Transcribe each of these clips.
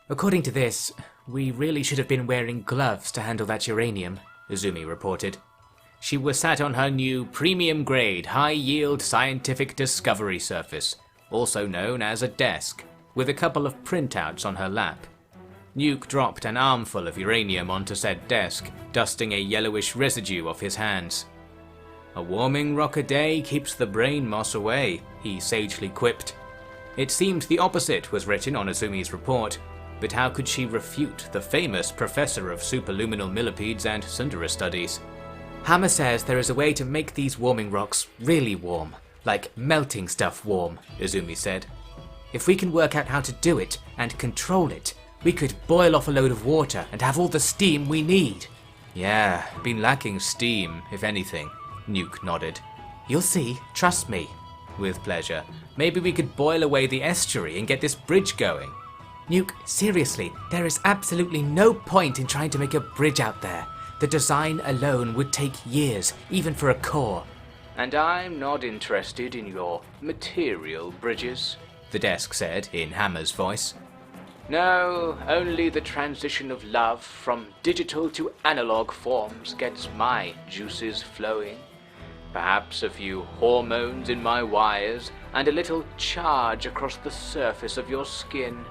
According to this, we really should have been wearing gloves to handle that uranium, Izumi reported. She was sat on her new premium-grade, high-yield scientific discovery surface, also known as a desk, with a couple of printouts on her lap. Nuk dropped an armful of uranium onto said desk, dusting a yellowish residue off his hands. "A warming rock a day keeps the brain moss away," he sagely quipped. It seemed the opposite was written on Izumi's report, but how could she refute the famous professor of superluminal millipedes and Sundara studies? "Hammer says there is a way to make these warming rocks really warm, like melting stuff warm," Izumi said. "If we can work out how to do it and control it, we could boil off a load of water and have all the steam we need." "Yeah, been lacking steam, if anything," Nuk nodded. "You'll see, trust me." "With pleasure. Maybe we could boil away the estuary and get this bridge going." "Nuk, seriously, there is absolutely no point in trying to make a bridge out there. The design alone would take years, even for a core." "And I'm not interested in your material bridges," the desk said in Hammer's voice. "No, only the transition of love from digital to analog forms gets my juices flowing. Perhaps a few hormones in my wires and a little charge across the surface of your skin.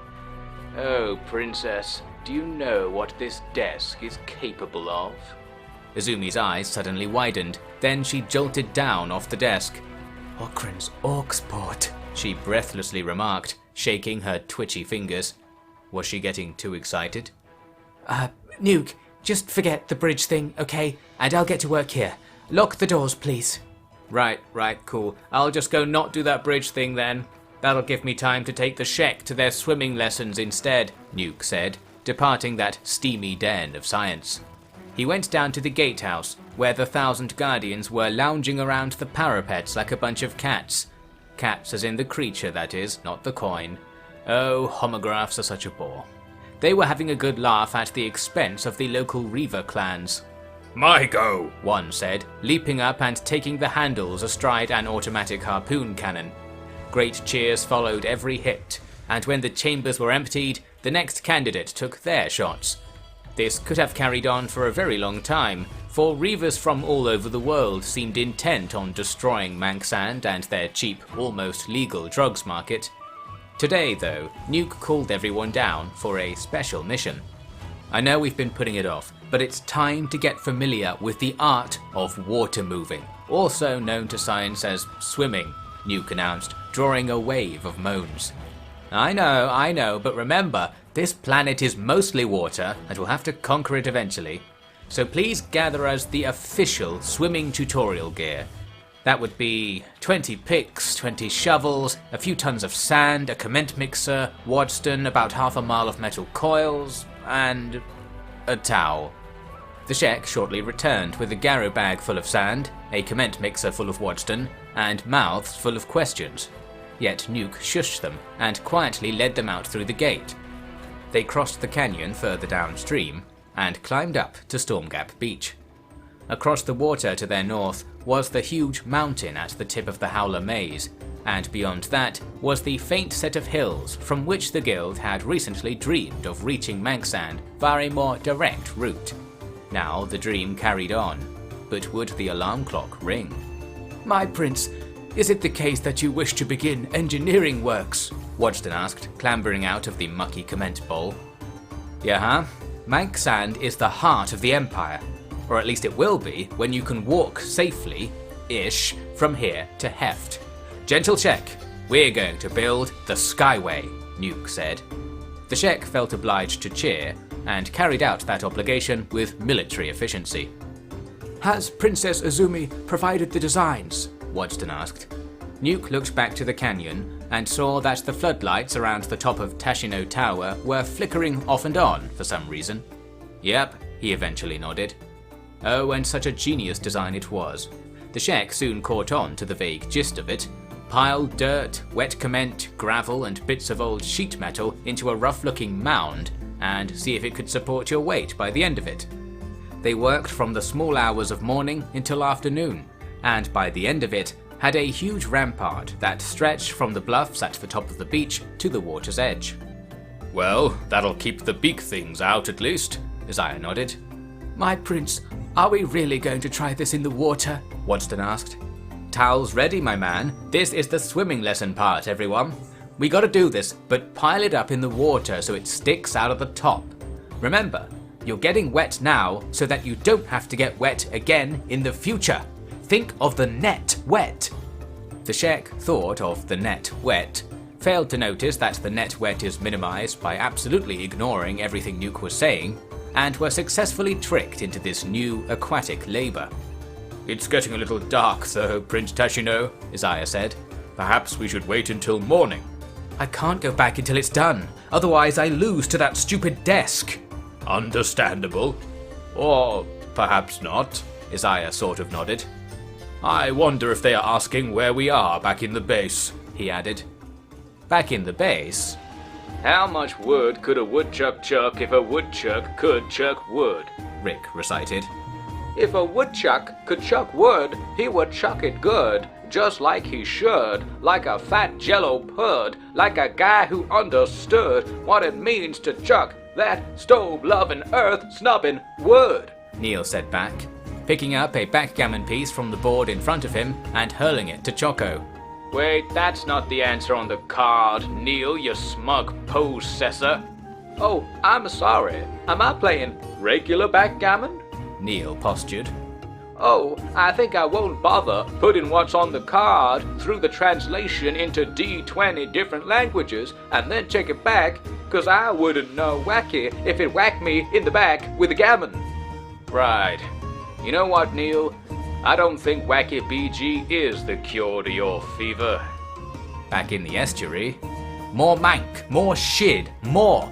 Oh, princess, do you know what this desk is capable of?" Izumi's eyes suddenly widened, then she jolted down off the desk. "Okran's Orksport," she breathlessly remarked, shaking her twitchy fingers. Was she getting too excited? Nuk, just forget the bridge thing, okay? And I'll get to work here. Lock the doors, please." Right, cool. I'll just go not do that bridge thing then. That'll give me time to take the Shek to their swimming lessons instead," Nuk said, departing that steamy den of science. He went down to the gatehouse, where the 1,000 guardians were lounging around the parapets like a bunch of cats. Cats as in the creature, that is, not the coin. Oh, homographs are such a bore. They were having a good laugh at the expense of the local Reaver clans. "My go," one said, leaping up and taking the handles astride an automatic harpoon cannon. Great cheers followed every hit, and when the chambers were emptied, the next candidate took their shots. This could have carried on for a very long time, for Reavers from all over the world seemed intent on destroying Manksand and their cheap, almost legal drugs market. Today, though, Nuk called everyone down for a special mission. "I know we've been putting it off, but it's time to get familiar with the art of water moving, also known to science as swimming," Nuk announced, drawing a wave of moans. I know, but remember, this planet is mostly water, and we'll have to conquer it eventually. So please gather us the official swimming tutorial gear. That would be 20 picks, 20 shovels, a few tons of sand, a Kement mixer, Wadston, about half a mile of metal coils, and a towel. The Shek shortly returned with a Garrow bag full of sand, a Kement mixer full of Wadston, and mouths full of questions. Yet Nuk shushed them and quietly led them out through the gate. They crossed the canyon further downstream and climbed up to Stormgap Beach. Across the water to their north was the huge mountain at the tip of the Howler Maze, and beyond that was the faint set of hills from which the guild had recently dreamed of reaching Manksand via a more direct route. Now the dream carried on, but would the alarm clock ring? "My prince, is it the case that you wish to begin engineering works?" Wadston asked, clambering out of the mucky Kement bowl. "Yeah, Manksand is the heart of the Empire, or at least it will be when you can walk safely-ish from here to Heft. Gentle Shek, we're going to build the Skyway," Nuk said. The Shek felt obliged to cheer, and carried out that obligation with military efficiency. "Has Princess Izumi provided the designs?" Wadston asked. Nuk looked back to the canyon and saw that the floodlights around the top of Tashino Tower were flickering off and on for some reason. "Yep," he eventually nodded. Oh, and such a genius design it was. The Shek soon caught on to the vague gist of it. Pile dirt, wet Kement, gravel and bits of old sheet metal into a rough-looking mound and see if it could support your weight by the end of it. They worked from the small hours of morning until afternoon, and by the end of it had a huge rampart that stretched from the bluffs at the top of the beach to the water's edge. Well, that'll keep the beak things out at least, Isaiah nodded. My prince, are we really going to try this in the water? Waddesdon asked. Towels ready, my man. This is the swimming lesson part, everyone. We gotta do this, but pile it up in the water so it sticks out of the top. Remember, you're getting wet now so that you don't have to get wet again in the future. Think of the net wet. The Shek thought of the net wet, failed to notice that the net wet is minimized by absolutely ignoring everything Nuk was saying, and were successfully tricked into this new aquatic labor. It's getting a little dark though, Prince Tashino, Isaiah said. Perhaps we should wait until morning. I can't go back until it's done, otherwise I lose to that stupid desk. Understandable. Or perhaps not, Isaiah sort of nodded. I wonder if they are asking where we are back in the base, he added. Back in the base? How much wood could a woodchuck chuck if a woodchuck could chuck wood? Rick recited. If a woodchuck could chuck wood, he would chuck it good, just like he should, like a fat jello pud, like a guy who understood what it means to chuck that stove-loving, earth-snubbing wood, Neil said back, picking up a backgammon piece from the board in front of him and hurling it to Choco. Wait, that's not the answer on the card, Neil, you smug possessor. Oh, I'm sorry. Am I playing regular backgammon? Neil postured. Oh, I think I won't bother putting what's on the card through the translation into D20 different languages and then check it back, 'cause I wouldn't know wacky if it whacked me in the back with a gammon. Right. You know what, Neil? I don't think Wacky BG is the cure to your fever. Back in the estuary. More mank, more shid, more.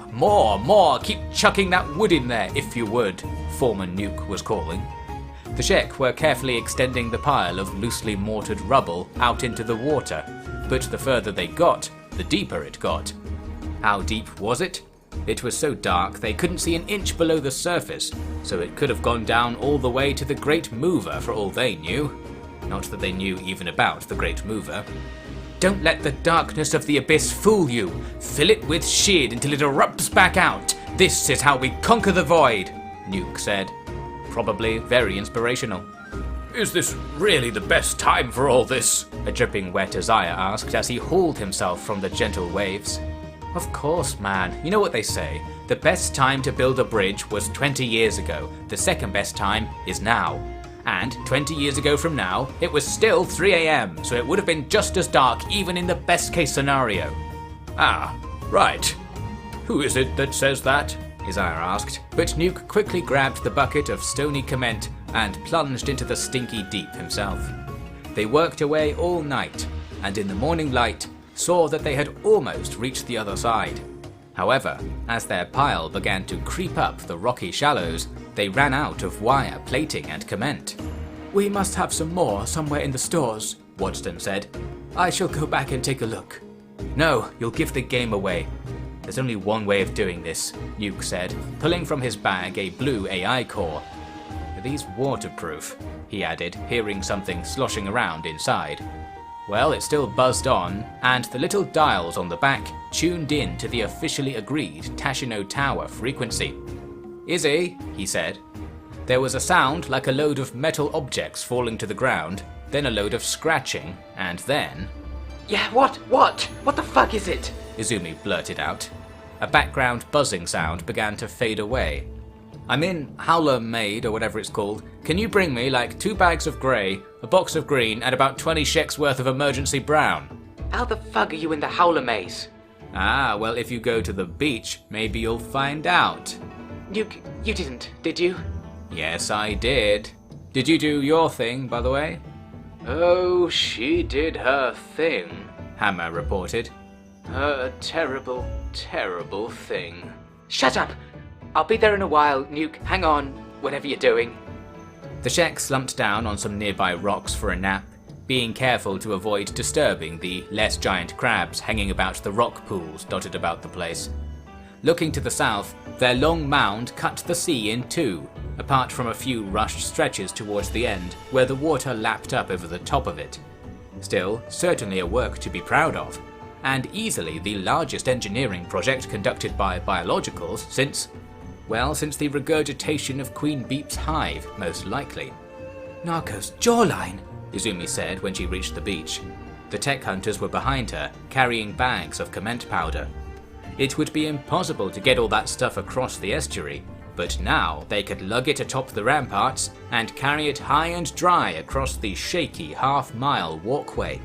Keep chucking that wood in there, if you would, Foreman Nuk was calling. The Shek were carefully extending the pile of loosely mortared rubble out into the water, but the further they got, the deeper it got. How deep was it? It was so dark they couldn't see an inch below the surface, so it could have gone down all the way to the Great Mover for all they knew. Not that they knew even about the Great Mover. Don't let the darkness of the abyss fool you. Fill it with shid until it erupts back out. This is how we conquer the void, Nuk said. Probably very inspirational. Is this really the best time for all this? A dripping wet Isaiah asked as he hauled himself from the gentle waves. Of course, man. You know what they say. The best time to build a bridge was 20 years ago. The second best time is now. And 20 years ago from now, it was still 3 AM, so it would have been just as dark even in the best case scenario. Ah, right. Who is it that says that? Isaiah asked, but Nuk quickly grabbed the bucket of stony Kement and plunged into the stinky deep himself. They worked away all night, and in the morning light, saw that they had almost reached the other side. However, as their pile began to creep up the rocky shallows, they ran out of wire, plating and Kement. We must have some more somewhere in the stores, Waddesdon said. I shall go back and take a look. No, you'll give the game away. There's only one way of doing this, Nuk said, pulling from his bag a blue AI core. Are these waterproof? He added, hearing something sloshing around inside. Well, it still buzzed on, and the little dials on the back tuned in to the officially agreed Tashino Tower frequency. Izzy, he said. There was a sound like a load of metal objects falling to the ground, then a load of scratching, and then... Yeah, what? What the fuck is it? Izumi blurted out. A background buzzing sound began to fade away. I'm in Howler Maid, or whatever it's called. Can you bring me like 2 bags of grey, a box of green, and about 20 Sheks worth of emergency brown? How the fuck are you in the Howler Maze? Ah, well, if you go to the beach, maybe you'll find out. You didn't, did you? Yes, I did. Did you do your thing, by the way? Oh, she did her thing, Hammer reported. Her terrible, terrible thing. Shut up! I'll be there in a while, Nuk. Hang on, whatever you're doing. The Shek slumped down on some nearby rocks for a nap, being careful to avoid disturbing the less giant crabs hanging about the rock pools dotted about the place. Looking to the south, their long mound cut the sea in two, apart from a few rushed stretches towards the end, where the water lapped up over the top of it. Still, certainly a work to be proud of. and easily the largest engineering project conducted by biologicals since the regurgitation of Queen Beep's hive, most likely. Narco's jawline, Izumi said when she reached the beach. The tech hunters were behind her, carrying bags of Kement powder. It would be impossible to get all that stuff across the estuary, but now they could lug it atop the ramparts and carry it high and dry across the shaky half-mile walkway.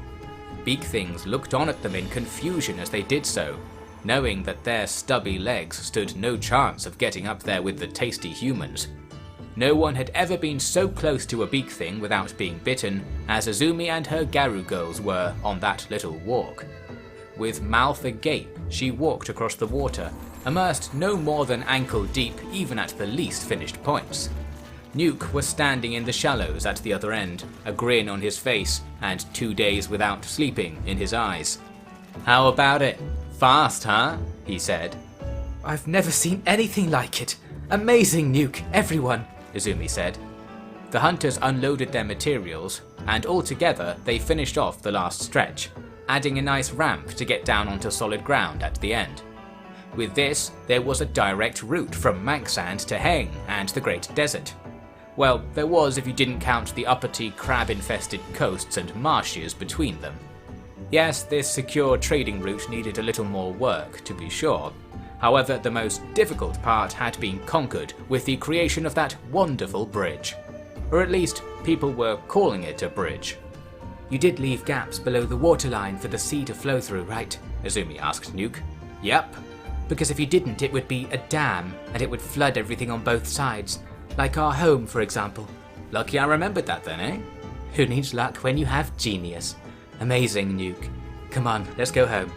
Beak things looked on at them in confusion as they did so, knowing that their stubby legs stood no chance of getting up there with the tasty humans. No one had ever been so close to a beak thing without being bitten as Izumi and her Garu girls were on that little walk. With mouth agape, she walked across the water, immersed no more than ankle deep even at the least finished points. Nuk was standing in the shallows at the other end, a grin on his face and 2 days without sleeping in his eyes. "How about it? Fast, huh?" he said. "I've never seen anything like it. Amazing, Nuk, everyone," Izumi said. The hunters unloaded their materials, and altogether they finished off the last stretch, adding a nice ramp to get down onto solid ground at the end. With this, there was a direct route from Manksand to Heng and the Great Desert. Well, there was if you didn't count the uppity crab-infested coasts and marshes between them. Yes, this secure trading route needed a little more work, to be sure. However, the most difficult part had been conquered with the creation of that wonderful bridge. Or at least, people were calling it a bridge. "You did leave gaps below the waterline for the sea to flow through, right?" Izumi asked Nuk. "Yep." "Because if you didn't, it would be a dam, and it would flood everything on both sides. Like our home, for example." Lucky I remembered that then, eh? Who needs luck when you have genius? Amazing, Nuk. Come on, let's go home.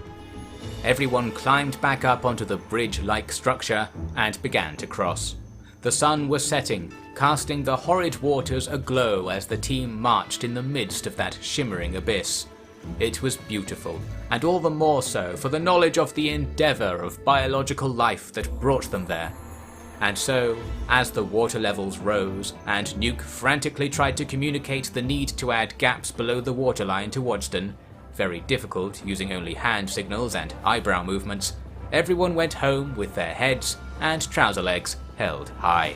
Everyone climbed back up onto the bridge-like structure and began to cross. The sun was setting, casting the horrid waters aglow as the team marched in the midst of that shimmering abyss. It was beautiful, and all the more so for the knowledge of the endeavour of biological life that brought them there. And so, as the water levels rose, and Nuk frantically tried to communicate the need to add gaps below the waterline to Wadston, very difficult using only hand signals and eyebrow movements, everyone went home with their heads and trouser legs held high.